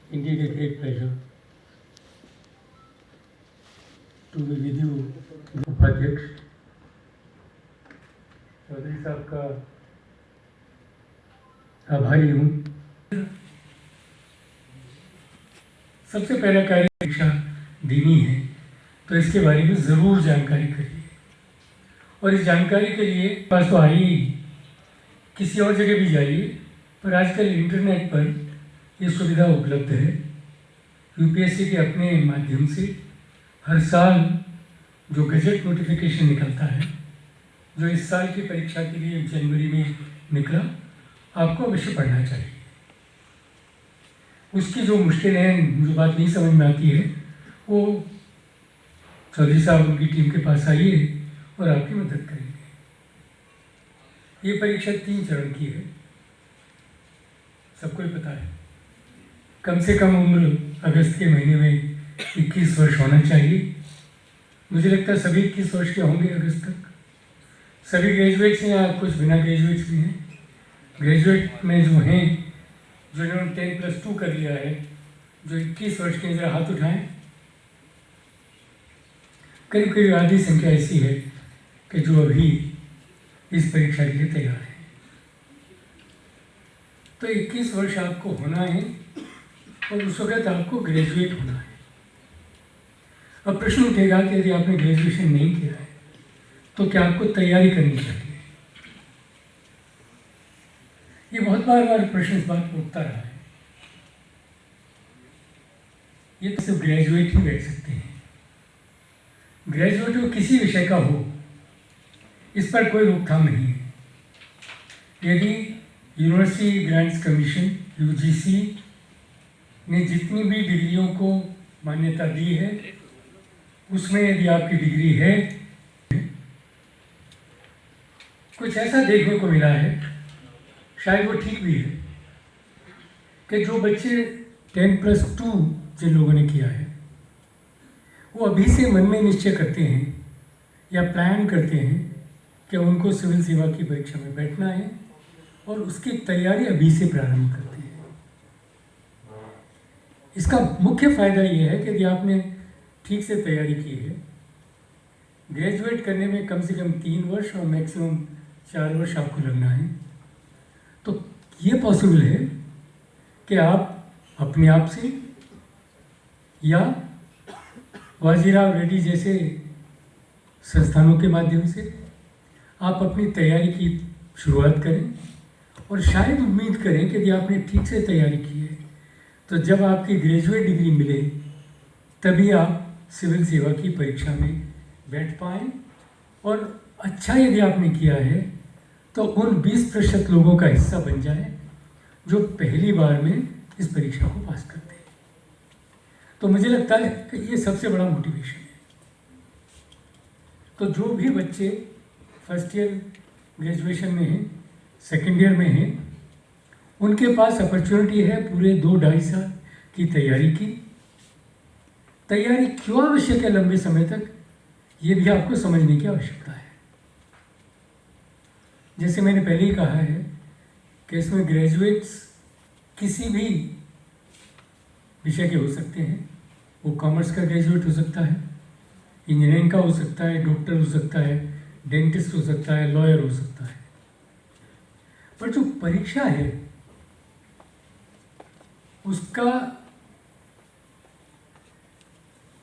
Indeed, a great pleasure to be with you, उपाध्यक्ष चौधरी साहब का आभारी हूँ। सबसे पहला कार्य परीक्षा देनी है तो इसके बारे में ज़रूर जानकारी करिए, और इस जानकारी के लिए पास तो आई ही, किसी और जगह भी जाइए, पर आजकल इंटरनेट पर ये सुविधा उपलब्ध है। यूपीएससी के अपने माध्यम से हर साल जो गजट नोटिफिकेशन निकलता है, जो इस साल की परीक्षा के लिए जनवरी में निकला, आपको अवश्य पढ़ना चाहिए। उसकी जो मुश्किलें हैं, जो बात नहीं समझ में आती है, वो चौधरी साहब उनकी टीम के पास आइए और आपकी मदद करेंगे। ये परीक्षा 3 चरण की है, सबको ही पता है। कम से कम उम्र अगस्त के महीने में 21 वर्ष होना चाहिए। मुझे लगता है सभी 21 वर्ष के होंगे अगस्त तक। सभी ग्रेजुएट्स हैं या कुछ बिना ग्रेजुएट्स भी हैं। ग्रेजुएट में जो हैं, जिन्होंने 10+2 कर लिया है, जो 21 वर्ष के, जरा हाथ उठाएं। करीब करीब आधी संख्या ऐसी है कि जो अभी इस परीक्षा के लिए तैयार है। तो 21 वर्ष आपको होना है और उस वक्त आपको ग्रेजुएट होना है। अब प्रश्न उठेगा कि यदि आपने ग्रेजुएशन नहीं किया है तो क्या आपको तैयारी करनी चाहिए? ये बहुत बार प्रश्न इस बात पर उठता रहा है। ये तो सिर्फ ग्रेजुएट ही बैठ सकते हैं। ग्रेजुएट हो किसी विषय का हो, इस पर कोई रोकथाम नहीं है। यदि यूनिवर्सिटी ग्रांट्स कमीशन यूजीसी ने जितनी भी डिग्रियों को मान्यता दी है, उसमें यदि आपकी डिग्री है, कुछ ऐसा देखने को मिला है, शायद वो ठीक भी है, कि जो बच्चे 10+2 जिन लोगों ने किया है, वो अभी से मन में निश्चय करते हैं या प्लान करते हैं कि उनको सिविल सेवा की परीक्षा में बैठना है, और उसकी तैयारी अभी से प्रारंभ करते हैं। इसका मुख्य फायदा ये है कि यदि आपने ठीक से तैयारी की है, ग्रेजुएट करने में कम से कम 3 वर्ष और मैक्सिमम 4 वर्ष आपको लगना है, तो ये पॉसिबल है कि आप अपने आप से या वाजीराव रेड्डी जैसे संस्थानों के माध्यम से आप अपनी तैयारी की शुरुआत करें, और शायद उम्मीद करें कि यदि आपने ठीक से तैयारी की है तो जब आपकी ग्रेजुएट डिग्री मिले तभी आप सिविल सेवा की परीक्षा में बैठ पाएँ। और अच्छा यदि आपने किया है तो उन 20% लोगों का हिस्सा बन जाए जो पहली बार में इस परीक्षा को पास करते हैं। तो मुझे लगता है कि ये सबसे बड़ा मोटिवेशन है। तो जो भी बच्चे फर्स्ट ईयर ग्रेजुएशन में हैं, सेकेंड ईयर में हैं, उनके पास अपॉर्चुनिटी है पूरे 2-2.5 साल की तैयारी की। तैयारी क्यों आवश्यक है लंबे समय तक, ये भी आपको समझने की आवश्यकता है। जैसे मैंने पहले ही कहा है कि इसमें ग्रेजुएट्स किसी भी विषय के हो सकते हैं। वो कॉमर्स का ग्रेजुएट हो सकता है, इंजीनियरिंग का हो सकता है, डॉक्टर हो सकता है, डेंटिस्ट हो सकता है, लॉयर हो सकता है। पर जो परीक्षा है उसका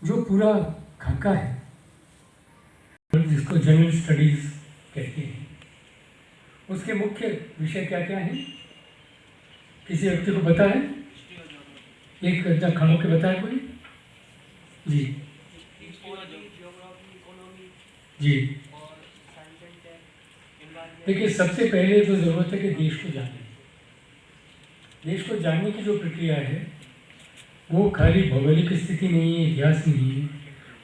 जो पूरा खाका है, जिसको जनरल स्टडीज कहते हैं, उसके मुख्य विषय क्या क्या हैं? किसी व्यक्ति को पता है? एक खड़ा होकर बताए कोई? जी जी। देखिए, सबसे पहले तो ज़रूरत है कि देश को जाने। देश को जानने की जो प्रक्रिया है वो खाली भौगोलिक स्थिति नहीं है, इतिहास नहीं है,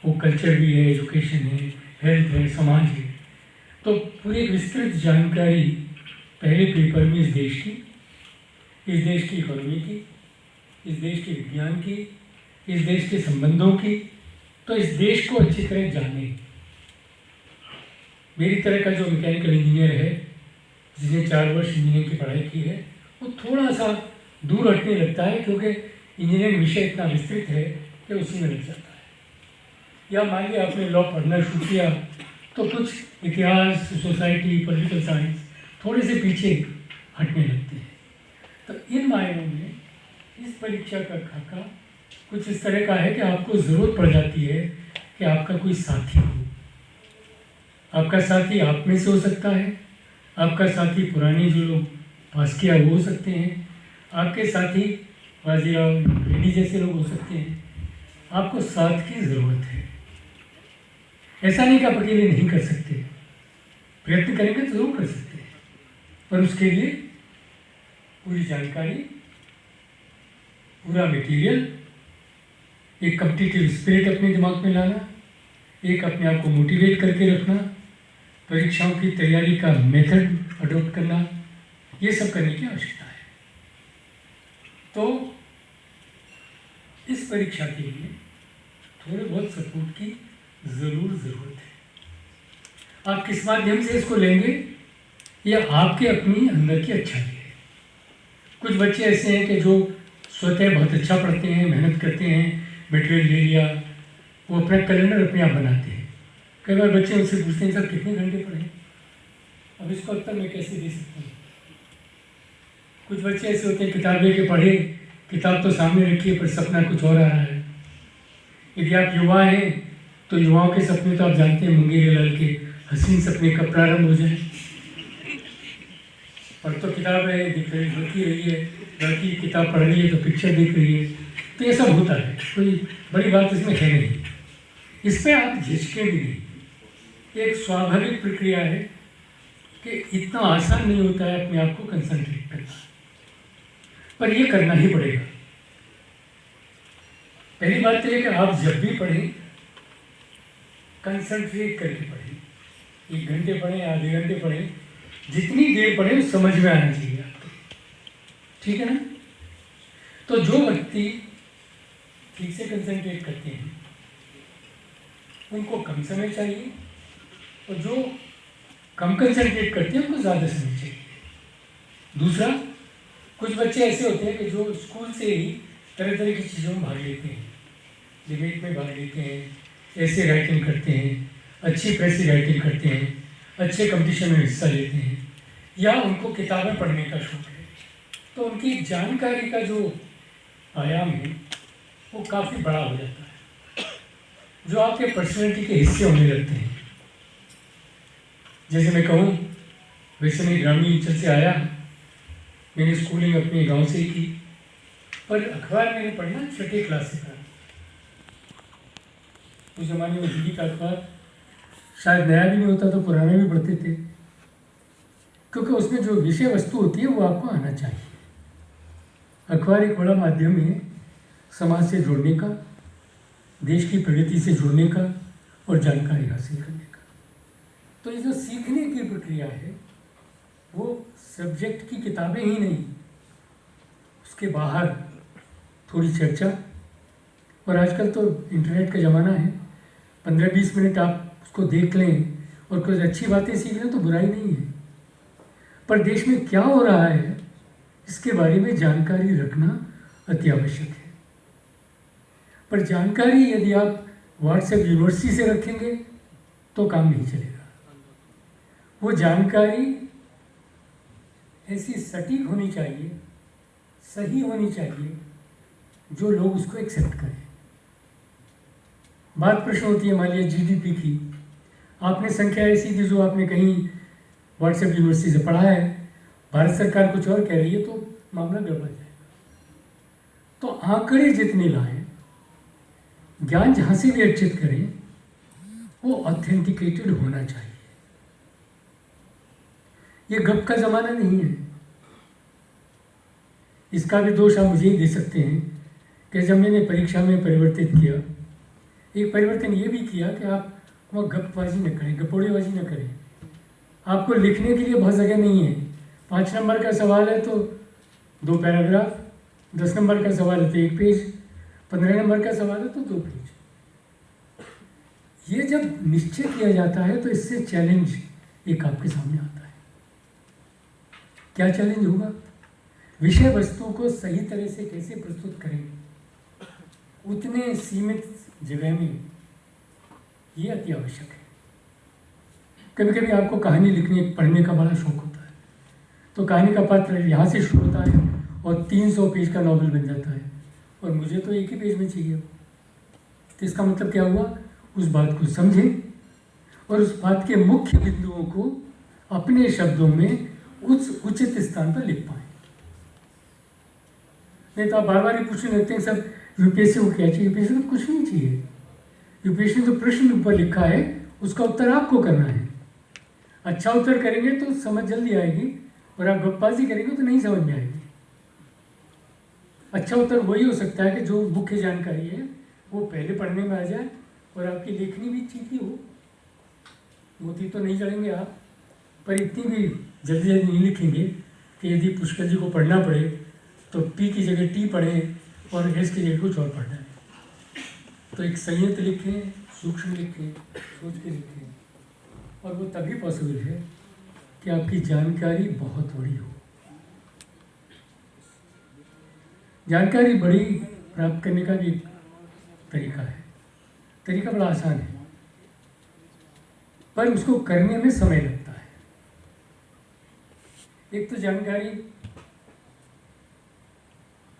वो कल्चर भी है, एजुकेशन है, हेल्थ है, समाज है। तो पूरी विस्तृत जानकारी पहले पेपर में इस देश की इकोनॉमी की, इस देश के विज्ञान की, इस देश के संबंधों की, तो इस देश को अच्छी तरह जाने। मेरी तरह का जो मैकेनिकल इंजीनियर है, जिसने 4 वर्ष इंजीनियरिंग की पढ़ाई की है, वो थोड़ा सा दूर हटने लगता है, क्योंकि इंजीनियरिंग विषय इतना विस्तृत है कि उसी में लग जाता है। या मान लिया आपने लॉ पढ़ना शुरू किया तो कुछ इतिहास, सोसाइटी, पॉलिटिकल साइंस थोड़े से पीछे हटने लगते हैं। तो इन मायनों में इस परीक्षा का खाका कुछ इस तरह का है कि आपको ज़रूरत पड़ जाती है कि आपका कोई साथी हो। आपका साथी आप में से हो सकता है, आपका साथी पुराने जो लोग पास किया वो हो सकते हैं, आपके साथी बाजीराव रेड्डी जैसे लोग हो सकते हैं। आपको साथ की ज़रूरत है। ऐसा नहीं कि आप अकेले नहीं कर सकते, प्रयत्न करेंगे तो जरूर कर सकते हैं, पर उसके लिए पूरी जानकारी, पूरा मटेरियल, एक कॉम्पिटिटिव स्पिरिट अपने दिमाग में लाना, एक अपने आप को मोटिवेट करके रखना, परीक्षाओं की तैयारी का मेथड अडॉप्ट करना, ये सब करने की आवश्यकता है। तो इस परीक्षा के लिए थोड़े बहुत सपोर्ट की ज़रूरत है। आप किस माध्यम से इसको लेंगे, यह आपके अपनी अंदर की अच्छा है। कुछ बच्चे ऐसे हैं कि जो स्वतः बहुत अच्छा पढ़ते हैं, मेहनत करते हैं, मटेरियल ले लिया, वो अपना कैलेंडर अपने आप बनाते हैं। कई बार बच्चे उनसे पूछते हैं सर कितने घंटे पढ़े, अब इसका उत्तर मैं कैसे दे सकता हूँ। कुछ बच्चे ऐसे होते हैं किताब लेके पढ़े, किताब तो सामने रखी है पर सपना कुछ और आ रहा है। यदि आप युवा हैं तो युवाओं के सपने तो आप जानते हैं, मुंगेरी लाल के हसीन सपने कब प्रारंभ हो जाए। पर तो किताब है, दिख रही होती रही है, लड़की किताब पढ़ रही है तो पिक्चर देख रही है, तो ये सब होता है, कोई बड़ी बात इसमें है नहीं। इस पर आप झिझके भी नहीं, एक स्वाभाविक प्रक्रिया है कि इतना आसान नहीं होता है अपने आप को कंसंट्रेट करना, पर ये करना ही पड़ेगा। पहली बात तो ये कि आप जब भी पढ़ें कंसंट्रेट करके पढ़ें। 1 घंटे पढ़ें, आधे घंटे पढ़ें, जितनी देर पढ़ें समझ में आना चाहिए आपको, ठीक है ना। तो जो व्यक्ति ठीक से कंसंट्रेट करते हैं उनको कम समय चाहिए, और जो कम कंसंट्रेट करते हैं उनको ज़्यादा समय चाहिए। दूसरा, कुछ बच्चे ऐसे होते हैं कि जो स्कूल से ही तरह तरह की चीज़ों में भाग लेते हैं, डिबेट में भाग लेते हैं, ऐसे राइटिंग करते हैं, अच्छी प्रेस राइटिंग करते हैं, अच्छे कंपटीशन में हिस्सा लेते हैं, या उनको किताबें पढ़ने का शौक है, तो उनकी जानकारी का जो आयाम है वो काफ़ी बड़ा हो जाता है, जो आपके पर्सनैलिटी के हिस्से होने लगते हैं। जैसे मैं कहूँ, वैसे मैं ग्रामीण अंचल से आया, मैंने स्कूलिंग अपने गांव से ही की, पर अखबार मैंने पढ़ना 6ठी क्लास से पढ़ा। उस ज़माने में हिंदी का अखबार शायद नया भी नहीं होता तो पुराना भी पढ़ते थे, क्योंकि उसमें जो विषय वस्तु होती है वो आपको आना चाहिए। अखबार एक बड़ा माध्यम है समाज से जुड़ने का, देश की प्रगति से जुड़ने का और जानकारी हासिल करने का। तो ये जो सीखने की प्रक्रिया है वो सब्जेक्ट की किताबें ही नहीं, उसके बाहर थोड़ी चर्चा, और आजकल तो इंटरनेट का ज़माना है, 15-20 मिनट आप उसको देख लें और कुछ अच्छी बातें सीख लें तो बुराई नहीं है। पर देश में क्या हो रहा है इसके बारे में जानकारी रखना अति आवश्यक है। पर जानकारी यदि आप व्हाट्सएप यूनिवर्सिटी से रखेंगे तो काम नहीं चलेगा। वो जानकारी ऐसी सटीक होनी चाहिए, सही होनी चाहिए, जो लोग उसको एक्सेप्ट करें। बात प्रश्न होती है, मान लिया जीडीपी की, आपने संख्या ऐसी थी जो आपने कहीं व्हाट्सएप यूनिवर्सिटी से पढ़ा है, भारत सरकार कुछ और कह रही है तो मामला गड़बड़ जाएगा। तो आंकड़े जितने लाएं, ज्ञान जहाँ से भी अर्जित करें, वो ऑथेंटिकेटेड होना चाहिए। ये गप का ज़माना नहीं है। इसका भी दोष आप मुझे ही दे सकते हैं कि जब मैंने परीक्षा में परिवर्तित किया, एक परिवर्तन ये भी किया कि आप वहाँ गपबाजी न करें, गपोड़ेबाजी न करें। आपको लिखने के लिए बहुत जगह नहीं है। 5 नंबर का सवाल है तो 2 पैराग्राफ, 10 नंबर का सवाल है तो 1 पेज, 15 नंबर का सवाल है तो 2 पेज। ये जब निश्चय किया जाता है तो इससे चैलेंज एक आपके सामने आता है। क्या चैलेंज होगा? विषय वस्तु को सही तरह से कैसे प्रस्तुत करें, उतने सीमित जगह में ये अति आवश्यक है। कभी कभी आपको कहानी लिखने पढ़ने का बड़ा शौक होता है, तो कहानी का पात्र यहाँ से शुरू होता है और 300 पेज का नॉवल बन जाता है, और मुझे तो एक ही पेज में चाहिए। तो इसका मतलब क्या हुआ, उस बात को समझें और उस बात के मुख्य बिंदुओं को अपने शब्दों में उचित स्थान पर लिख पाएँ। नहीं तो आप बार बार ही पूछने लगते हैं सब यूपीएससी को क्या चाहिए। यूपीएससी को कुछ नहीं चाहिए। यूपीएससी जो प्रश्न ऊपर लिखा है उसका उत्तर आपको करना है। अच्छा उत्तर करेंगे तो समझ जल्दी आएगी, और आप गप्पाजी करेंगे तो नहीं समझ में आएगी। अच्छा उत्तर वही हो सकता है कि जो मुख्य जानकारी है वो पहले पढ़ने में आ जाए और आपकी लेखनी भी ठीक ही हो। मोती तो नहीं चढ़ेंगे आप, पर इतनी भी जल्दी जल्दी नहीं लिखेंगे कि यदि पुष्कर जी को पढ़ना पड़े तो पी की जगह टी पढ़ें और एस की जगह कुछ और पढ़ना है। तो एक संयत लिखें, सूक्ष्म लिखें, सोच के लिखें, और वो तभी पॉसिबल है कि आपकी जानकारी बहुत बड़ी हो। जानकारी बड़ी प्राप्त करने का भी एक तरीका है। तरीका बड़ा आसान है, पर उसको करने में समय लगता है। एक तो जानकारी,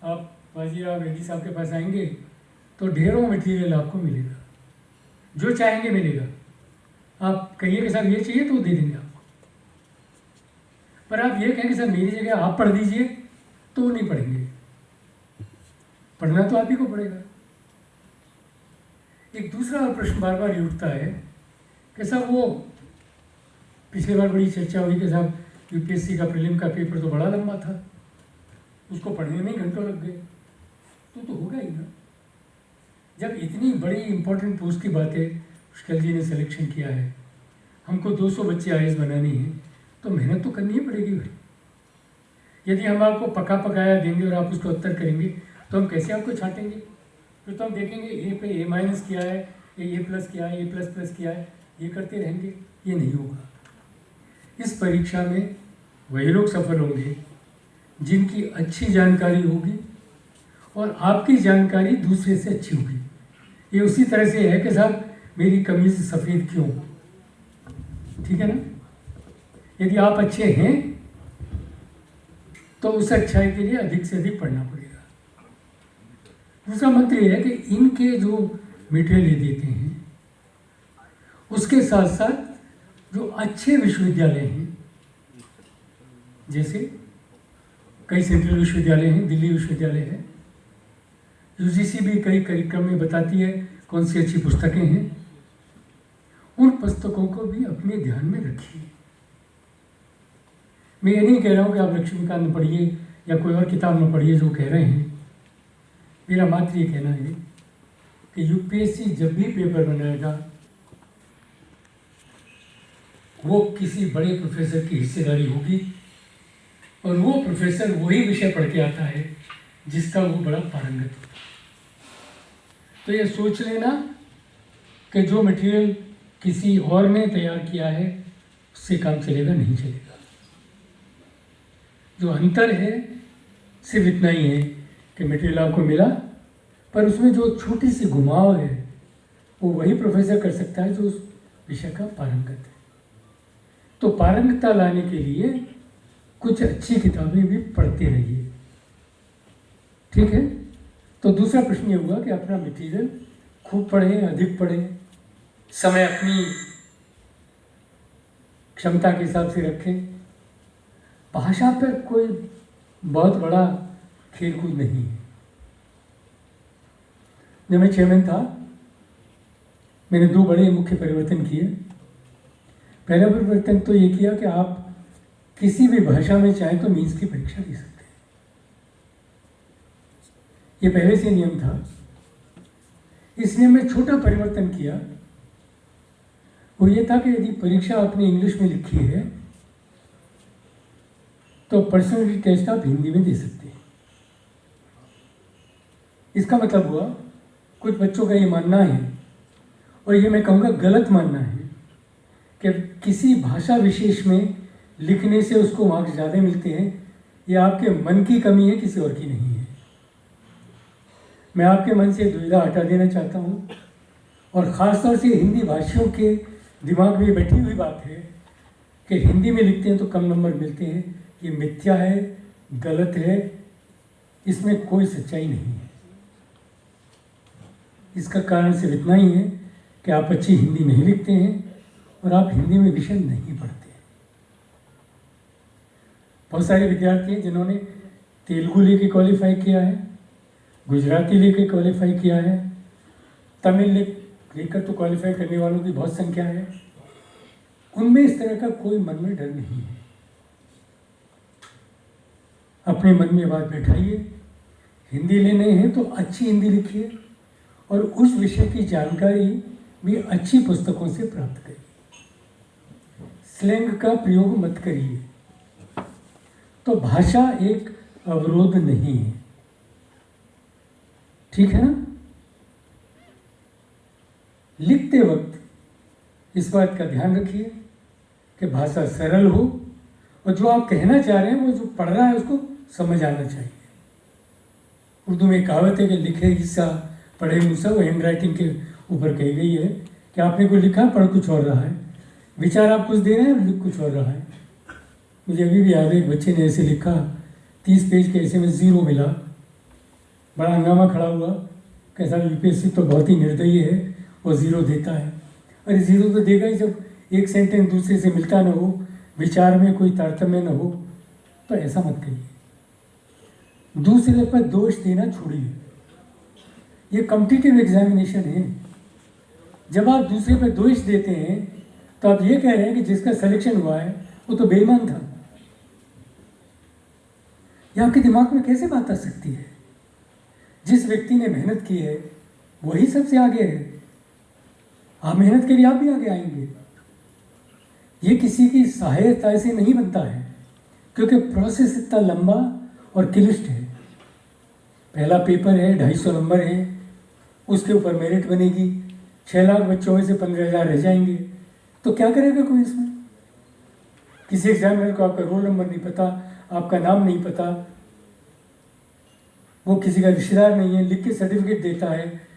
आप बाजीराव रेड्डी साहब के पास आएंगे तो ढेरों मटेरियल आपको मिलेगा, जो चाहेंगे मिलेगा। आप कहिए कि साहब ये चाहिए तो वो दे देंगे आपको, पर आप ये कहेंगे सर मेरी जगह आप पढ़ दीजिए तो वो नहीं पढ़ेंगे। पढ़ना तो आप ही को पड़ेगा। एक दूसरा प्रश्न बार बार ये उठता है कि साहब वो पिछली बार बड़ी चर्चा हुई कि साहब यूपीएससी का प्रीलिम का पेपर तो बड़ा लंबा था, उसको पढ़ने में ही घंटों लग गए। तो होगा ही ना। जब इतनी बड़ी इंपॉर्टेंट पोस्ट की बात है, पुष्कर जी ने सिलेक्शन किया है, हमको 200 बच्चे आईएएस बनानी है, तो मेहनत तो करनी ही पड़ेगी भाई। यदि हम आपको पका पकाया देंगे और आप उसको उत्तर करेंगे तो हम कैसे आपको छांटेंगे? फिर तो हम देखेंगे ए पे ए माइनस किया है, ए प्लस किया है, ए प्लस प्लस किया है, ये करते रहेंगे। ये नहीं होगा। इस परीक्षा में वही लोग सफल होंगे जिनकी अच्छी जानकारी होगी और आपकी जानकारी दूसरे से अच्छी होगी। ये उसी तरह से है कि साहब मेरी कमीज सफ़ेद क्यों, ठीक है ना। यदि आप अच्छे हैं तो उस अच्छाई के लिए अधिक से अधिक पढ़ना पड़ेगा। दूसरा मंत्र ये है कि इनके जो मटेरियल ये देते हैं उसके साथ साथ जो अच्छे विश्वविद्यालय हैं, जैसे कई सेंट्रल विश्वविद्यालय हैं, दिल्ली विश्वविद्यालय है, यूजीसी भी कई कार्यक्रम में बताती है कौन सी अच्छी पुस्तकें हैं, उन पुस्तकों को भी अपने ध्यान में रखिए। मैं ये नहीं कह रहा हूँ कि आप लक्ष्मीकांत न पढ़िए या कोई और किताब न पढ़िए जो कह रहे हैं। मेरा मात्र ये कहना है कि यूपीएससी जब भी पेपर बनाएगा वो किसी बड़े प्रोफेसर की हिस्सेदारी होगी, और वो प्रोफेसर वही विषय पढ़ के आता है जिसका वो बड़ा पारंगत होता है। तो ये सोच लेना कि जो मटेरियल किसी और ने तैयार किया है उससे काम चलेगा नहीं चलेगा। जो अंतर है सिर्फ इतना ही है कि मटेरियल आपको मिला, पर उसमें जो छोटी सी घुमाव है वो वही प्रोफेसर कर सकता है जो उस विषय का पारंगत है। तो पारंगतता लाने के लिए कुछ अच्छी किताबें भी पढ़ते रहिए, ठीक है। तो दूसरा प्रश्न ये हुआ कि अपना मटेरियल खूब पढ़ें, अधिक पढ़ें, समय अपनी क्षमता के हिसाब से रखें। भाषा पर कोई बहुत बड़ा खेलकूद नहीं है। जब मैं चेयरमैन था मैंने 2 बड़े मुख्य परिवर्तन किए। पहला परिवर्तन तो ये किया कि आप किसी भी भाषा में चाहें तो मीन्स की परीक्षा दे सकते हैं। ये पहले से नियम था। इसलिए मैं छोटा परिवर्तन किया, वो ये था कि यदि परीक्षा आपने इंग्लिश में लिखी है तो पर्सनैलिटी टेस्ट आप हिंदी में दे सकते हैं। इसका मतलब हुआ कुछ बच्चों का ये मानना है, और ये मैं कहूँगा गलत मानना है, कि किसी भाषा विशेष में लिखने से उसको मार्क्स ज़्यादा मिलते हैं। ये आपके मन की कमी है, किसी और की नहीं है। मैं आपके मन से दुविधा हटा देना चाहता हूँ, और ख़ास तौर से हिंदी भाषियों के दिमाग में बैठी हुई बात है कि हिंदी में लिखते हैं तो कम नंबर मिलते हैं। ये मिथ्या है, गलत है, इसमें कोई सच्चाई नहीं है। इसका कारण सिर्फ इतना ही है कि आप अच्छी हिंदी नहीं लिखते हैं और आप हिंदी में विषय नहीं पढ़ते। बहुत सारे विद्यार्थी हैं जिन्होंने तेलुगु लेके क्वालिफाई किया है, गुजराती लेके क्वालिफाई किया है, तमिल लेकर तो क्वालिफाई करने वालों की बहुत संख्या है। उनमें इस तरह का कोई मन में डर नहीं है। अपने मन में बात बैठाइए, हिंदी लेने हैं तो अच्छी हिंदी लिखिए और उस विषय की जानकारी भी अच्छी पुस्तकों से प्राप्त करिए। स्लैंग का प्रयोग मत करिए। तो भाषा एक अवरोध नहीं है, ठीक है ना? लिखते वक्त इस बात का ध्यान रखिए कि भाषा सरल हो और जो आप कहना चाह रहे हैं वो जो पढ़ रहा है उसको समझ आना चाहिए। उर्दू में कहावत है कि लिखे हिस्सा पढ़े मूसा, वो हैंड राइटिंग के ऊपर कही गई है कि आपने कुछ लिखा, पढ़ कुछ और रहा है, विचार आप कुछ दे रहे हैं, लिख कुछ और रहा है। मुझे अभी भी याद है, एक बच्चे ने ऐसे लिखा, 30 पेज के ऐसे में 0 मिला। बड़ा हंगामा खड़ा हुआ, कैसा यूपीएससी तो बहुत ही निर्दयी है, वो 0 देता है। अरे 0 तो देगा ही जब एक सेंटेंस दूसरे से मिलता न हो, विचार में कोई तारतम्य न हो। तो ऐसा मत करिए। दूसरे पर दोष देना छोड़िए। ये कॉम्पिटिटिव एग्जामिनेशन है। जब आप दूसरे पर दोष देते हैं तो आप ये कह रहे हैं कि जिसका सिलेक्शन हुआ है वो तो बेईमान था। ये आपके दिमाग में कैसे बात आ सकती है? जिस व्यक्ति ने मेहनत की है वही सबसे आगे है। आप मेहनत करिए, आप भी आगे आएंगे। ये किसी की सहायता से नहीं बनता है, क्योंकि प्रोसेस इतना लंबा और क्लिष्ट है। पहला पेपर है, 250 नंबर है, उसके ऊपर मेरिट बनेगी। 6 लाख बच्चों में से 15,000 रह जाएंगे, तो क्या करेगा कोई इसमें? किसी एग्जामिनर को आपका रोल नंबर नहीं पता, आपका नाम नहीं पता, वो किसी का रिश्तेदार नहीं है, लिख के सर्टिफिकेट देता है।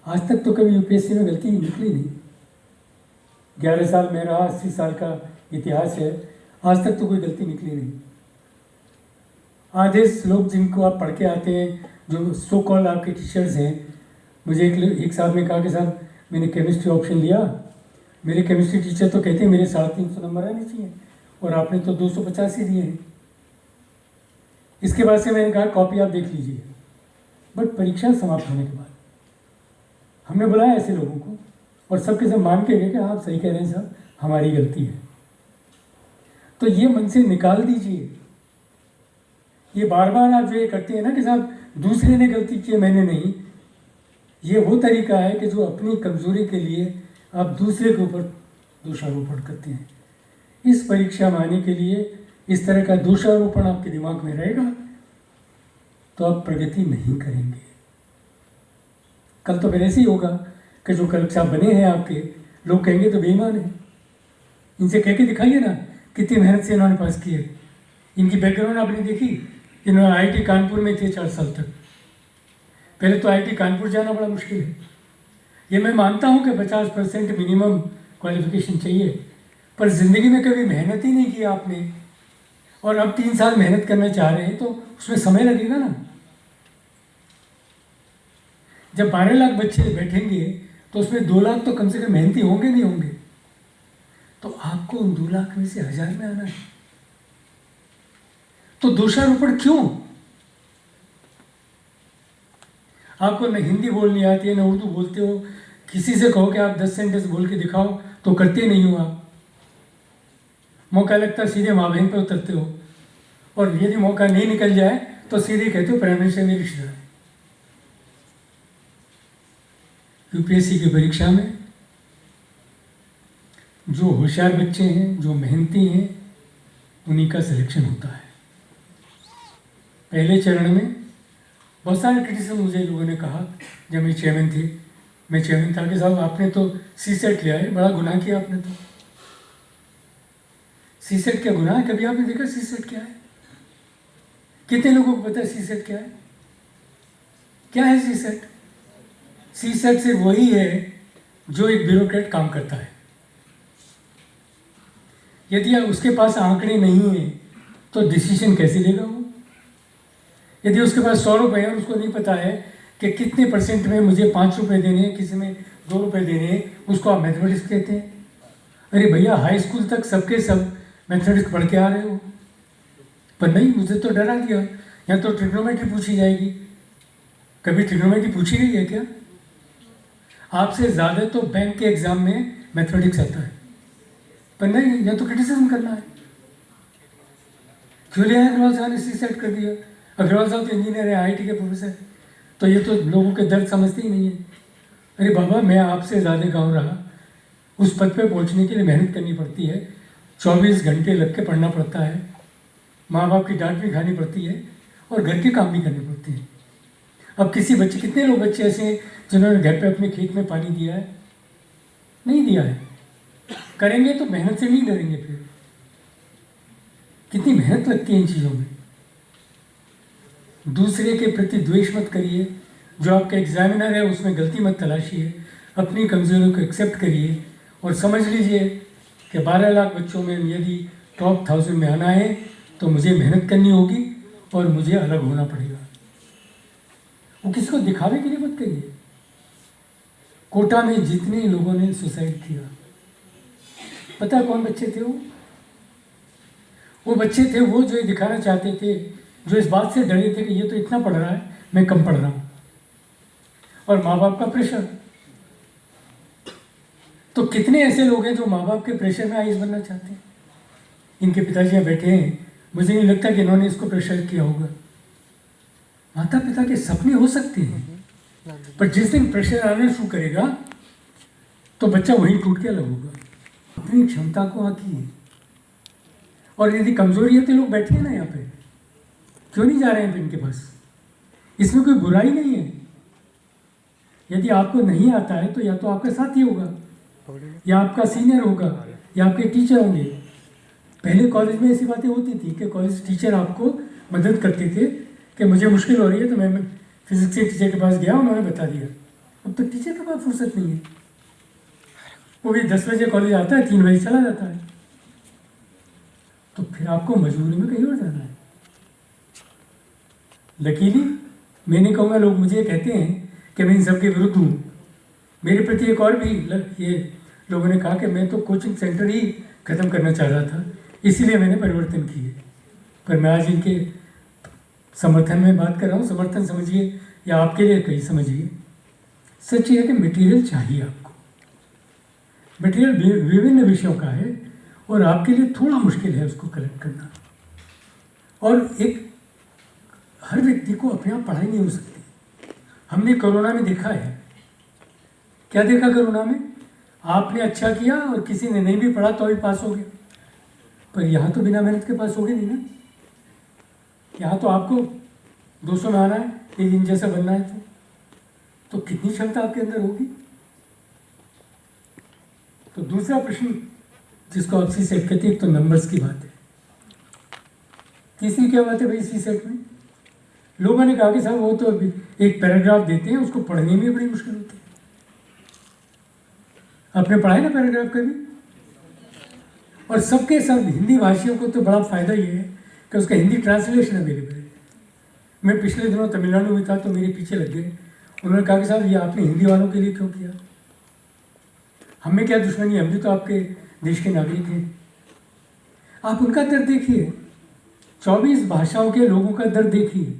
आज तक तो कभी यूपीएससी में गलती निकली नहीं। 11 साल मेरा, 80 साल का इतिहास है, आज तक तो कोई गलती निकली नहीं। आधे लोग जिनको आप पढ़ के आते हैं, जो सो कॉल्ड आपके टीचर्स हैं, मुझे एक साहब ने कहा कि साहब मैंने केमिस्ट्री ऑप्शन लिया, मेरे केमिस्ट्री टीचर तो कहते हैं मेरे 350 नंबर आने चाहिए और आपने तो 250 ही दिए हैं। इसके बाद से मैंने कहा कॉपी आप देख लीजिए। बट परीक्षा समाप्त होने के बाद हमने बुलाया ऐसे लोगों को और सबके सब मान के गए कि आप सही कह रहे हैं साहब, हमारी गलती है। तो ये मन से निकाल दीजिए। ये बार बार आप जो ये करते हैं ना कि साहब दूसरे ने गलती की है, मैंने नहीं, ये वो तरीका है कि जो अपनी कमज़ोरी के लिए आप दूसरे के ऊपर दोषारोपण करते हैं। इस परीक्षा में आने के लिए इस तरह का दोषारोपण आपके दिमाग में रहेगा तो आप प्रगति नहीं करेंगे। कल तो फिर ऐसे ही होगा कि जो कक्षा बने हैं आपके, लोग कहेंगे तो बेईमान है। इनसे कह के दिखाइए ना कितनी मेहनत से इन्होंने पास की है। इनकी बैकग्राउंड आपने देखी, इन्होंने आईआईटी कानपुर में थे 4 साल तक। पहले तो आईआईटी कानपुर जाना बड़ा मुश्किल है। ये मैं मानता हूँ कि 50% मिनिमम क्वालिफिकेशन चाहिए, पर ज़िंदगी में कभी मेहनत ही नहीं की आपने और अब 3 साल मेहनत करना चाह रहे हैं तो उसमें समय लगेगा ना। जब 12 लाख बच्चे बैठेंगे तो उसमें 2 लाख तो कम से कम मेहनती होंगे नहीं होंगे। तो आपको उन 2 लाख में से 1000 में आना है। तो दोषारोपण क्यों? आपको न हिंदी बोलनी आती है न उर्दू बोलते हो, किसी से कहो कि आप 10 सेंटेंस बोल के दिखाओ तो करते नहीं हो आप। मौका लगता है सीधे माँ बहन पर उतरते हो, और यदि मौका नहीं निकल जाए तो सीधे कहते हो प्राइम मिनिस्टर मेरी रिश्तेदार। यूपीएससी की परीक्षा में जो होशियार बच्चे हैं, जो मेहनती हैं, उन्हीं का सिलेक्शन होता है। पहले चरण में बहुत सारे क्रिटिसिज्म मुझे लोगों ने कहा जब मैं चेयरमैन थे, मैं चेयरमैन था कि साहब आपने तो सीसेट लिया है, बड़ा गुनाह किया आपने। तो सीसेट क्या गुनाह है? कभी आपने देखा सीसेट क्या है? कितने लोगों को पता है सीसेट क्या है? क्या है सी सेट? सी सेट सिर्फ वही है जो एक ब्यूरोक्रेट काम करता है। यदि उसके पास आंकड़े नहीं हैं तो डिसीजन कैसे लेगा वो? यदि उसके पास 100 रुपये है और उसको नहीं पता है कि कितने परसेंट में मुझे 5 रुपये देने हैं, किसी में 2 रुपये देने हैं, उसको आप मैथमेटिक्स कहते हैं? अरे भैया, हाई स्कूल तक सबके सब मैथमेटिक्स पढ़ के आ रहे हो। पर नहीं, मुझे तो डरा दिया, यहाँ तो ट्रिग्नोमेट्री पूछी जाएगी। कभी ट्रिग्नोमेट्री पूछी गई है क्या? आपसे ज़्यादा तो बैंक के एग्ज़ाम में मैथमेटिक्स आता है। पर नहीं, यहाँ तो क्रिटिसिज्म करना है। क्यों लिया अग्रवाल साहब ने सी सेट कर दिया? अग्रवाल साहब तो इंजीनियर है, IIT के प्रोफेसर, तो ये तो लोगों के दर्द समझते ही नहीं है। अरे बाबा, मैं आपसे ज़्यादा गाँव रहा, उस पद पे पहुंचने के लिए मेहनत करनी पड़ती है, 24 घंटे लग के पढ़ना पड़ता है, माँ बाप की डांट भी खानी पड़ती है और घर के काम भी करने पड़ते हैं। अब किसी बच्चे, कितने लोग बच्चे ऐसे हैं जिन्होंने घर पे अपने खेत में पानी दिया है? नहीं दिया है। करेंगे तो मेहनत से नहीं डरेंगे। फिर कितनी मेहनत लगती है इन चीज़ों में। दूसरे के प्रति द्वेष मत करिए, जो आपका एग्जामिनर है उसमें गलती मत तलाशिए, अपनी कमजोरियों को एक्सेप्ट करिए और समझ लीजिए कि 12 लाख बच्चों में यदि टॉप 1000 में आना है तो मुझे मेहनत करनी होगी और मुझे अलग होना पड़ेगा। वो किसी को दिखावे के लिए मत करिए। कोटा में जितने लोगों ने सुसाइड किया, पता कौन बच्चे थे? वो बच्चे थे वो जो ये दिखाना चाहते थे, जो इस बात से डरे थे कि ये तो इतना पढ़ रहा है, मैं कम पढ़ रहा हूँ, और माँ बाप का प्रेशर। तो कितने ऐसे लोग हैं जो माँ बाप के प्रेशर में आईएएस बनना चाहते हैं? इनके पिताजी यहाँ बैठे हैं, मुझे नहीं लगता कि इन्होंने इसको प्रेशर किया होगा। माता पिता के सपने हो सकते हैं, पर जिस दिन प्रेशर आना शुरू करेगा तो बच्चा वहीं टूट के अलग होगा। अपनी क्षमता को आंकिए, और यदि कमजोरी है तो लोग बैठे हैं ना यहाँ पे, क्यों नहीं जा रहे हैं इनके पास? इसमें कोई बुराई नहीं है। यदि आपको नहीं आता है तो या तो आपका साथी होगा, या आपका सीनियर होगा, या आपके टीचर होंगे। पहले कॉलेज में ऐसी बातें होती थी कि कॉलेज टीचर आपको मदद करते थे कि मुझे मुश्किल हो रही है तो मैं फिजिक्स के टीचर के पास गया, उन्होंने बता दिया। अब तो टीचर के पास फुर्सत नहीं है, वो भी 10 बजे कॉलेज आता है, 3 बजे चला जाता है। तो फिर आपको मजबूरी में कहीं और जाना है। लकीली मैं नहीं कहूँगा, लोग मुझे कहते हैं कि मैं इन सब के विरुद्ध हूँ। मेरे प्रति एक और भी ये लोगों ने कहा कि मैं तो कोचिंग सेंटर ही ख़त्म करना चाह रहा था, इसीलिए मैंने परिवर्तन किए। पर मैं आज इनके समर्थन में बात कर रहा हूँ। समर्थन समझिए या आपके लिए कहीं समझिए। सच ये है कि मटेरियल चाहिए आपको। मटेरियल विभिन्न विषयों का है और आपके लिए थोड़ा मुश्किल है उसको कलेक्ट करना। और एक हर व्यक्ति को अपने आप पढ़ाई नहीं हो सकती। हमने कोरोना में देखा है, क्या देखा कोरोना में? आपने अच्छा किया और किसी ने नहीं भी पढ़ा तो भी पास हो गया। पर यहाँ तो बिना मेहनत के पास हो गए नहीं ना। यहाँ तो आपको 200 में आना है, एक दिन जैसा बनना है, तो कितनी क्षमता आपके अंदर होगी? तो दूसरा प्रश्न जिसको आप सी सेट कहते हैं, तो नंबर्स की बात है। तीसरी क्या बात है भाई सी सेट में? लोगों ने कहा कि साहब वो तो एक पैराग्राफ देते हैं, उसको पढ़ने में बड़ी मुश्किल होती है। आपने पढ़ा है ना पैराग्राफ कभी? और सबके सब हिंदी भाषियों को तो बड़ा फ़ायदा ये है कि उसका हिंदी ट्रांसलेशन अवेलेबल है। मैं पिछले दिनों तमिलनाडु में था तो मेरे पीछे लग गए। उन्होंने कहा कि साहब ये आपने हिंदी वालों के लिए क्यों किया? हमें क्या दुश्मनी, हम भी तो आपके देश के नागरिक हैं। आप उनका दर्द देखिए, 24 भाषाओं के लोगों का दर्द देखिए।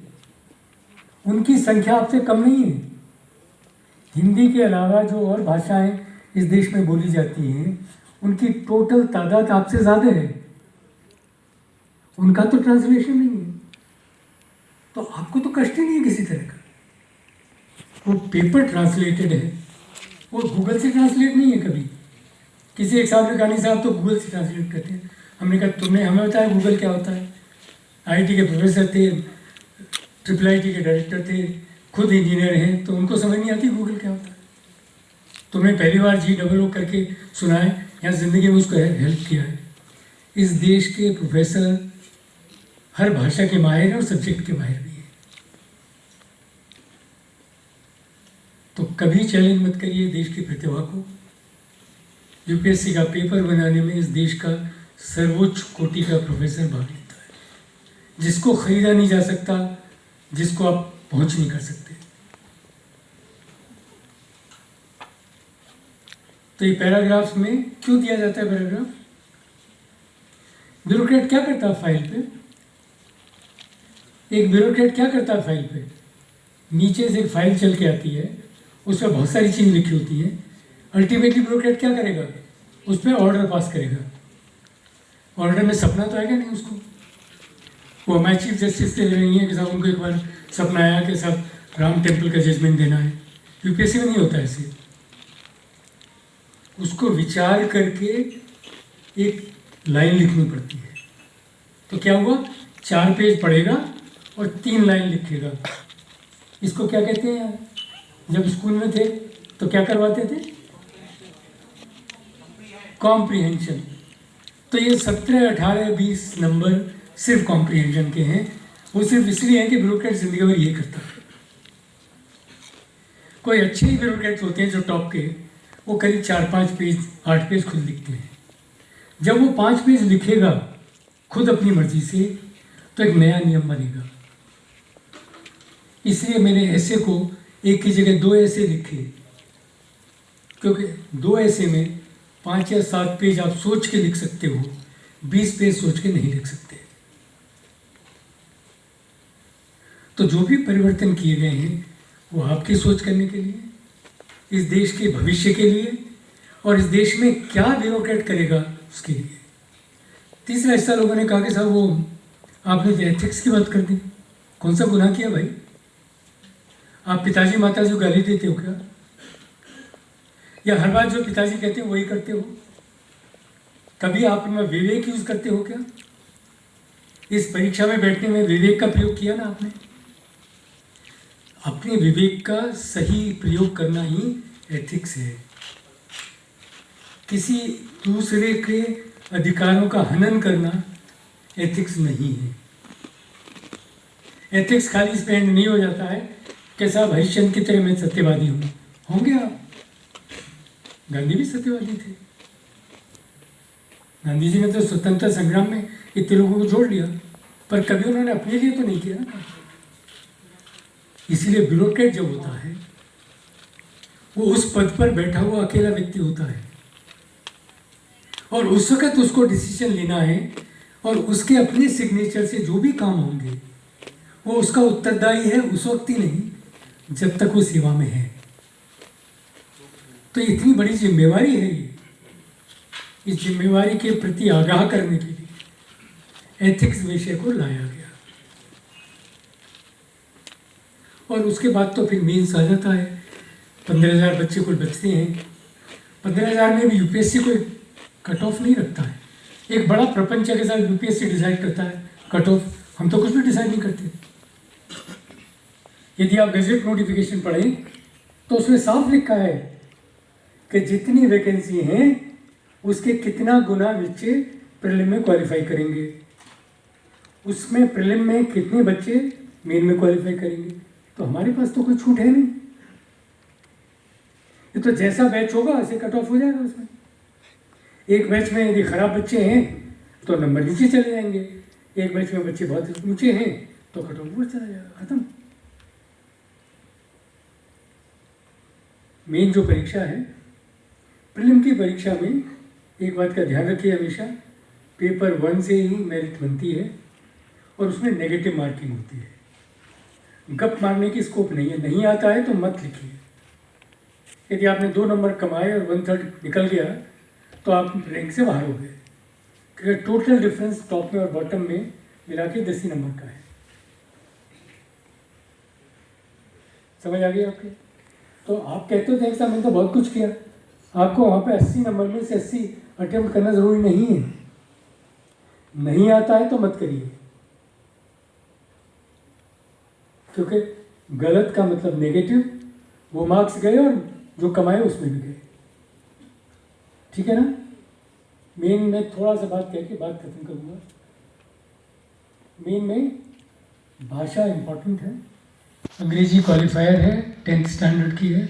उनकी संख्या आपसे कम नहीं है। हिंदी के अलावा जो और भाषाएं इस देश में बोली जाती हैं, उनकी टोटल तादाद आपसे ज़्यादा है। उनका तो ट्रांसलेशन नहीं है, तो आपको तो कष्ट ही नहीं है किसी तरह का। वो पेपर ट्रांसलेटेड है, वो गूगल से ट्रांसलेट नहीं है कभी। किसी एक साहब ने कहा नहीं साहब तो गूगल से ट्रांसलेट करते हैं। हमने कहा तुमने हमें बताया गूगल क्या होता है? IIT के प्रोफेसर थे, IIIT के डायरेक्टर थे, खुद इंजीनियर हैं, तो उनको समझ नहीं आती गूगल क्या होता है। तुमने पहली बार GOO करके सुना है, यहाँ ज़िंदगी में उसको हेल्प किया है। इस देश के प्रोफेसर हर भाषा के माहिर हैं और सब्जेक्ट के माहिर भी हैं। तो कभी चैलेंज मत करिए देश की प्रतिभा को। यूपीएससी का पेपर बनाने में इस देश का सर्वोच्च कोटि का प्रोफेसर भाग लेता है, जिसको खरीदा नहीं जा सकता, जिसको आप पहुंच नहीं कर सकते। तो ये पैराग्राफ्स में क्यों दिया जाता है पैराग्राफ? ब्यूरोक्रेट क्या करता है फाइल पे? एक ब्यूरोक्रेट क्या करता है फाइल पे? नीचे से एक फाइल चल के आती है, उसमें बहुत सारी चीज़ लिखी होती है। अल्टीमेटली ब्यूरोक्रेट क्या करेगा? उस पर ऑर्डर पास करेगा। ऑर्डर में सपना तो आएगा नहीं उसको। वो हमारे चीफ जस्टिस से नहीं है कि साहब उनको एक बार सपना आया कि साहब राम टेम्पल का जजमेंट देना है। यूपीएससी में नहीं होता ऐसे। उसको विचार करके एक लाइन लिखनी पड़ती है। तो क्या हुआ? 4 पेज पढ़ेगा और 3 लाइन लिखेगा। इसको क्या कहते हैं यार? जब स्कूल में थे तो क्या करवाते थे? कॉम्प्रिहेंशन। तो ये 17, 18, 20 नंबर सिर्फ कॉम्प्रिहेंशन के हैं। वो सिर्फ इसलिए है कि ब्यूरोक्रेट जिंदगी भर ये करता है। कोई अच्छे ही ब्यूरोक्रेट्स होते हैं जो टॉप के, वो करीब 4-5 पेज 8 पेज खुद लिखते हैं। जब वो 5 पेज लिखेगा खुद अपनी मर्जी से, तो एक नया नियम बनेगा। इसलिए मैंने ऐसे को एक की जगह 2 ऐसे लिखे, क्योंकि 2 ऐसे में 5 या 7 पेज आप सोच के लिख सकते हो, 20 पेज सोच के नहीं लिख सकते। तो जो भी परिवर्तन किए गए हैं वो आपकी सोच करने के लिए, इस देश के भविष्य के लिए, और इस देश में क्या ब्यूरोक्रेट करेगा उसके लिए। तीसरा हिस्सा लोगों ने कहा कि साहब वो आपने जो एथिक्स की बात कर दी, कौन सा गुनाह किया भाई? आप पिताजी माताजी को गाली देते हो क्या? या हर बात जो पिताजी कहते हो वही करते हो? कभी आप में विवेक यूज करते हो क्या? इस परीक्षा में बैठने में विवेक का प्रयोग किया ना आपने? अपने विवेक का सही प्रयोग करना ही एथिक्स है। किसी दूसरे के अधिकारों का हनन करना एथिक्स नहीं है। एथिक्स खाली इस पे एंड नहीं हो जाता है कि साहब हरिश्चंद्र की तरह मैं सत्यवादी हूँ। होंगे आप? गांधी भी सत्यवादी थे। गांधी जी ने तो स्वतंत्रता संग्राम में इतने लोगों को जोड़ लिया, पर कभी उन्होंने अपने लिए तो नहीं किया ना। इसीलिए ब्यूरोक्रेट जब होता है वो उस पद पर बैठा हुआ अकेला व्यक्ति होता है, और उस वक्त उसको डिसीजन लेना है, और उसके अपने सिग्नेचर से जो भी काम होंगे वो उसका उत्तरदायी है उस वक्त ही नहीं जब तक वो सेवा में है। तो इतनी बड़ी जिम्मेवारी है ये। इस जिम्मेवारी के प्रति आगाह करने के लिए एथिक्स विषय को लाया गया। और उसके बाद तो फिर मेंस आ जाता है। 15,000 बच्चे कुल बचते हैं। 15,000 में भी यूपीएससी कोई कट ऑफ नहीं रखता है। एक बड़ा प्रपंच के साथ यूपीएससी डिसाइड करता है कट ऑफ। हम तो कुछ भी डिसाइड नहीं करते। यदि आप गजट नोटिफिकेशन पढ़ें तो उसमें साफ लिखा है कि जितनी वैकेंसी हैं उसके कितना गुना बच्चे प्रीलिम में क्वालिफाई करेंगे, उसमें प्रीलिम में कितने बच्चे मेन में क्वालिफाई करेंगे। तो हमारे पास तो कोई छूट है नहीं। ये तो जैसा बैच होगा ऐसे कट ऑफ हो जाएगा। उसमें एक बैच में यदि खराब बच्चे हैं तो नंबर नीचे चले जाएंगे, एक बैच में बच्चे बहुत ऊंचे हैं तो कट ऑफ ऊपर चला जाएगा, खत्म। मेन जो परीक्षा है, प्रीलिम की परीक्षा में एक बात का ध्यान रखिए हमेशा, पेपर 1 से ही मेरिट बनती है और उसमें नेगेटिव मार्किंग होती है। गप मारने की स्कोप नहीं है। नहीं आता है तो मत लिखिए। यदि आपने 2 नंबर कमाए और 1/3 निकल गया तो आप रैंक से बाहर हो गए, क्योंकि टोटल डिफरेंस टॉप में और बॉटम में मिला के 10 ही नंबर का है। समझ आ गई आपके? तो आप कहते थे कि मैंने तो बहुत कुछ किया। आपको वहाँ पे 80 नंबर में से 80 अटेम्प्ट करना ज़रूरी नहीं है। नहीं आता है तो मत करिए, क्योंकि गलत का मतलब नेगेटिव, वो मार्क्स गए और जो कमाए उसमें भी गए। ठीक है ना? मेन में थोड़ा सा बात कह के बात खत्म करूँगा। मेन में भाषा इम्पोर्टेंट है। अंग्रेजी क्वालिफायर है, 10th स्टैंडर्ड की है,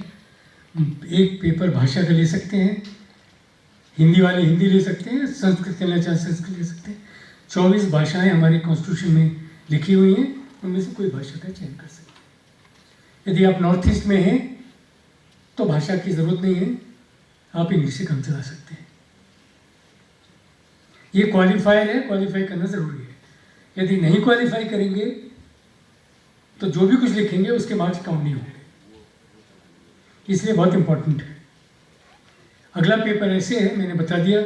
एक पेपर भाषा का ले सकते हैं, हिंदी वाले हिंदी ले सकते हैं, संस्कृत लेना चाहे संस्कृत ले सकते हैं। 24 भाषाएं हमारे कॉन्स्टिट्यूशन में लिखी हुई हैं, उनमें से कोई भाषा का चयन कर सकते हैं। यदि आप नॉर्थ ईस्ट में हैं तो भाषा की ज़रूरत नहीं है, आप इंग्लिश से काम चला सकते हैं। ये क्वालिफायर है, क्वालिफाई करना ज़रूरी है। यदि नहीं क्वालिफाई करेंगे तो जो भी कुछ लिखेंगे उसके मार्क्स काउंट नहीं होंगे, इसलिए बहुत इंपॉर्टेंट है। अगला पेपर ऐसे है, मैंने बता दिया।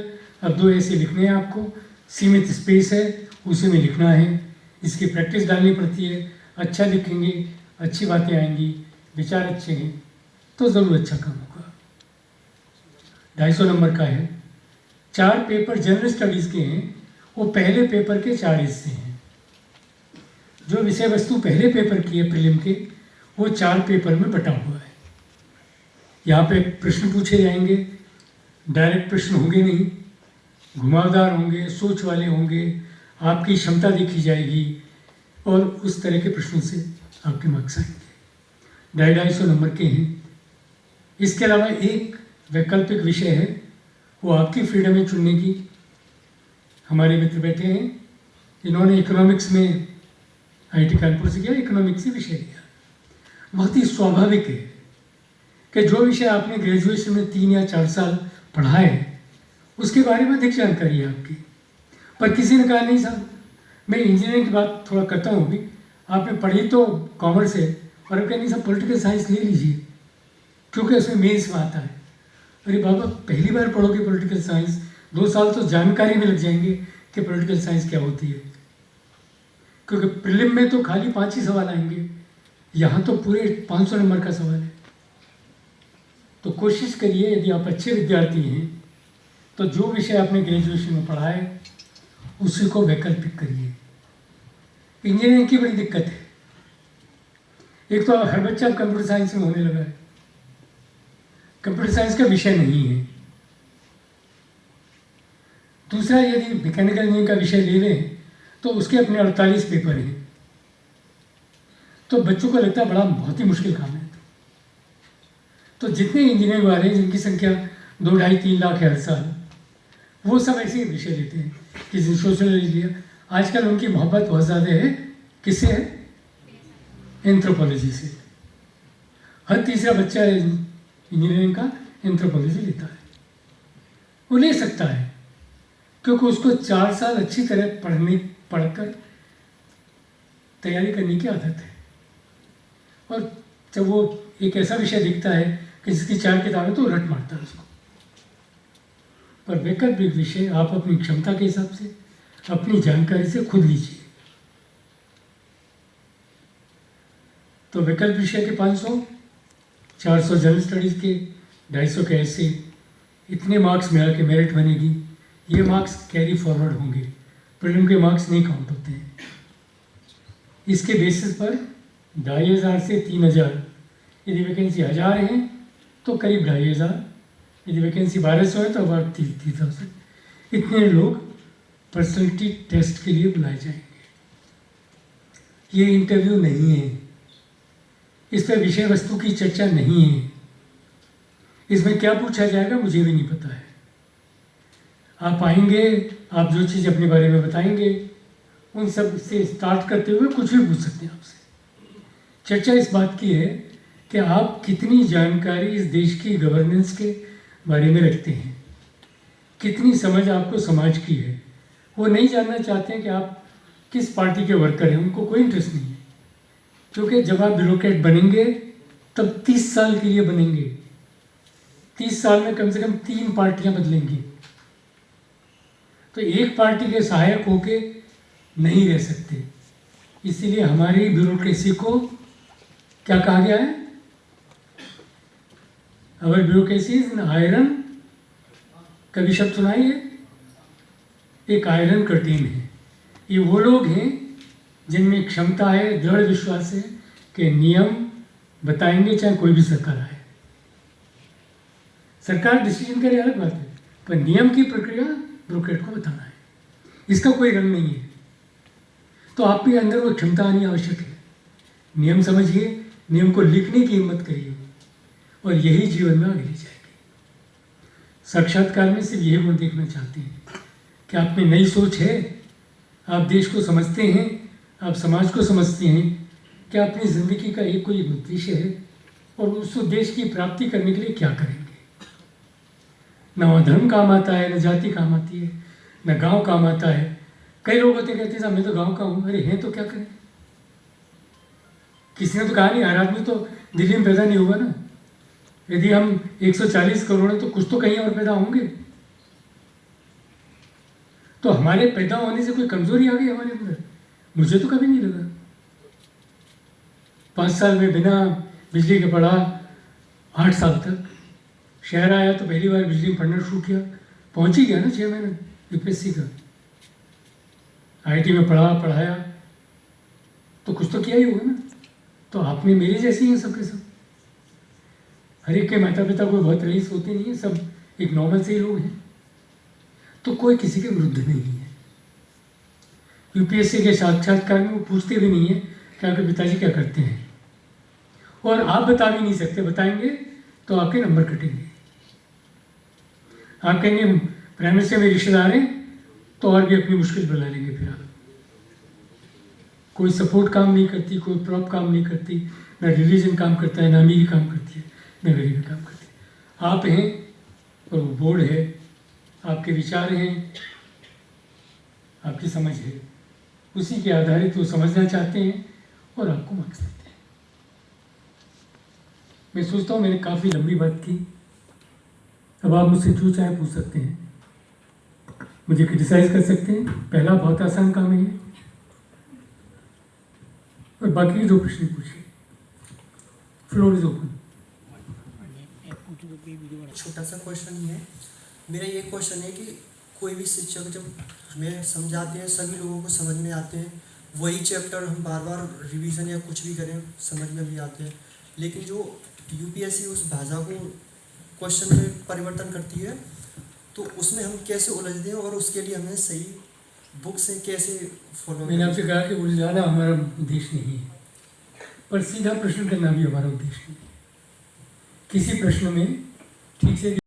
अब 2 ऐसे लिखने हैं आपको, सीमित स्पेस है उसी में लिखना है, इसकी प्रैक्टिस डालनी पड़ती है। अच्छा लिखेंगे, अच्छी बातें आएंगी, विचार अच्छे हैं तो ज़रूर अच्छा काम होगा। 250 नंबर का है। 4 पेपर जनरल स्टडीज़ के हैं, वो पहले पेपर के 4 हिस्से हैं। जो विषय वस्तु पहले पेपर की है प्रीलिम के, वो 4 पेपर में बटा हुआ है। यहाँ पे प्रश्न पूछे जाएंगे, डायरेक्ट प्रश्न होंगे नहीं, घुमावदार होंगे, सोच वाले होंगे, आपकी क्षमता देखी जाएगी और उस तरह के प्रश्नों से आपके मार्क्स आएंगे। 250 नंबर के हैं। इसके अलावा एक वैकल्पिक विषय है, वो आपकी फ्रीडम है चुनने की। हमारे मित्र बैठे हैं, इन्होंने इकोनॉमिक्स में IIT कानपुर से किया, इकोनॉमिक्स से विषय लिया। बहुत ही स्वाभाविक है कि जो विषय आपने ग्रेजुएशन में 3 या 4 साल पढ़ा है उसके बारे में अधिक जानकारी है आपकी। पर किसी ने कहा नहीं साहब, मैं इंजीनियरिंग की बात थोड़ा करता हूँ अभी, आपने पढ़ी तो कॉमर्स है, और अब नहीं साहब पॉलिटिकल साइंस ले लीजिए क्योंकि उसमें मेंस में आता है। अरे बाबा, पहली बार पढ़ोगे पॉलिटिकल साइंस, 2 साल तो जानकारी में लग जाएंगे कि पॉलिटिकल साइंस क्या होती है, क्योंकि प्रीलिम में तो खाली 5 ही सवाल आएंगे, यहाँ तो पूरे 500 नंबर का सवाल है। तो कोशिश करिए, यदि आप अच्छे विद्यार्थी हैं तो जो विषय आपने ग्रेजुएशन में पढ़ा है उसी को वैकल्पिक करिए। इंजीनियरिंग की बड़ी दिक्कत है, एक तो हर बच्चा कंप्यूटर साइंस में होने लगा है, कंप्यूटर साइंस का विषय नहीं है। दूसरा, यदि मैकेनिकल इंजीनियरिंग का विषय ले लें तो उसके अपने 48 पेपर हैं, तो बच्चों को लगता है बड़ा बहुत ही मुश्किल काम है। तो जितने इंजीनियरिंग वाले हैं जिनकी संख्या 2, 2.5, 3 लाख है हर साल, वो सब ऐसे ही विषय लेते हैं। किसी सोशल लिया, आजकल उनकी मोहब्बत बहुत ज़्यादा है, किससे है? एंथ्रोपोलॉजी से। हर तीसरा बच्चा इंजीनियरिंग का एंथ्रोपोलॉजी लेता है। वो ले सकता है क्योंकि उसको 4 साल अच्छी तरह पढ़कर तैयारी करने की आदत है। और जब वो एक ऐसा विषय दिखता है कि जिसकी 4 किताबें, तो रट मारता है उसको। पर वैकल्पिक विषय आप अपनी क्षमता के हिसाब से, अपनी जानकारी से खुद लीजिए। तो वैकल्पिक विषय के 500, 400 जनरल स्टडीज़ के, 250 के ऐसे, इतने मार्क्स मिला के मेरिट बनेगी। ये मार्क्स कैरी फॉरवर्ड होंगे, प्रीलिम के मार्क्स नहीं काउंट होते हैं। इसके बेसिस पर 2500 से 3000, यदि वैकेंसी 1000 है तो करीब 2500, यदि वैकेंसी 1200 है तो अबाउट 3000। इतने लोग पर्सनैलिटी टेस्ट के लिए बुलाए जाएंगे। ये इंटरव्यू नहीं है, इस पर विषय वस्तु की चर्चा नहीं है। इसमें क्या पूछा जाएगा मुझे भी नहीं पता है। आप आएंगे, आप जो चीज़ अपने बारे में बताएंगे उन सब से स्टार्ट करते हुए कुछ भी पूछ सकते हैं आपसे। चर्चा इस बात की है कि आप कितनी जानकारी इस देश की गवर्नेंस के बारे में रखते हैं, कितनी समझ आपको समाज की है। वो नहीं जानना चाहते हैं कि आप किस पार्टी के वर्कर हैं, उनको कोई इंटरेस्ट नहीं है। क्योंकि जब आप ब्यूरोक्रेट बनेंगे तब 30 साल के लिए बनेंगे। 30 साल में कम से कम 3 पार्टियां बदलेंगी, तो एक पार्टी के सहायक होके नहीं रह सकते। इसीलिए हमारी ब्यूरोक्रेसी को क्या कहा गया है? अवर ब्यूरोक्रेसी इज आयरन। कभी शब्द सुनाइए? एक आयरन कर्टेन है। ये वो लोग हैं जिनमें क्षमता है, दृढ़ विश्वास है कि नियम बताएंगे चाहे कोई भी सरकार आए। सरकार डिसीजन करे अलग बात है, पर नियम की प्रक्रिया ब्यूरोक्रेट को बताना है। इसका कोई रंग नहीं है। तो आपके अंदर वो क्षमता आनी आवश्यक है। नियम समझिए, नियम को लिखने की हिम्मत करिए, और यही जीवन में आगे ले जाएगी। साक्षात्कार में सिर्फ यही गुण देखना चाहते हैं कि आप में नई सोच है, आप देश को समझते हैं, आप समाज को समझते हैं कि अपनी ज़िंदगी का एक कोई उद्देश्य है और उस उद्देश्य की प्राप्ति करने के लिए क्या करेंगे। न वहाँ धर्म काम आता है, न जाति काम आती है, न गांव काम आता है। कई लोग होते कहते हैं मैं तो गांव का हूँ। अरे हैं तो क्या करें? किसी ने तो कहा नहीं, हर आदमी तो दिल्ली में पैदा नहीं हुआ ना। यदि हम 140 करोड़ हैं तो कुछ तो कहीं और पैदा होंगे। तो हमारे पैदा होने से कोई कमजोरी आ गई हमारे अंदर? मुझे तो कभी नहीं लगा। 5 साल में बिना बिजली के पढ़ा, 8 साल तक शहर आया तो पहली बार बिजली में पढ़ना शुरू किया, पहुंच ही गया ना 6 महीने यूपीएससी का। आईटी में पढ़ाया तो कुछ तो किया ही होगा ना। तो आपने मेरे जैसे ही हैं सबके सब। हर एक के माता पिता कोई बहुत रईस होते नहीं है, सब एक नॉर्मल से ही लोग हैं। तो कोई किसी के विरुद्ध नहीं है। यूपीएससी के साक्षात्कार में वो पूछते भी नहीं है कि आपके पिताजी क्या करते हैं, और आप बता भी नहीं सकते। बताएंगे तो आपके नंबर कटेंगे। आप कहेंगे प्राइम मिनिस्टर में रिश्तेदार हैं तो और भी अपनी मुश्किल बुला लेंगे। फिर आप कोई सपोर्ट काम नहीं करती, कोई प्रॉप काम नहीं करती, ना रिलीजन काम करता है, ना अमीरी काम करती है, ना गरीबी काम करती है। आप हैं और वो बोर्ड है, आपके विचार हैं, आपकी समझ है, उसी के आधारित वो समझना चाहते हैं और आपको मार्क्स देते हैं। मैं सोचता हूँ मैंने काफ़ी लंबी बात की। अब आप मुझसे जो चाहे पूछ सकते हैं, मुझे क्रिटिसाइज कर सकते हैं। पहला बहुत आसान काम है और बाकी जो प्रश्न पूछिए। Floor is open. छोटा सा क्वेश्चन है मेरा। ये क्वेश्चन है कि कोई भी शिक्षक जब हमें समझाते हैं, सभी लोगों को समझ में आते हैं, वही चैप्टर हम बार बार रिवीजन या कुछ भी करें समझ में भी आते हैं, लेकिन जो यूपीएससी उस भाषा को क्वेश्चन में परिवर्तन करती है तो उसमें हम कैसे उलझते हैं और उसके लिए हमें सही बुक से कैसे फॉलो। मैंने आपसे कहा कि उलझाना हमारा उद्देश्य नहीं है, पर सीधा प्रश्न करना भी हमारा उद्देश्य नहीं है। किसी प्रश्न में ठीक से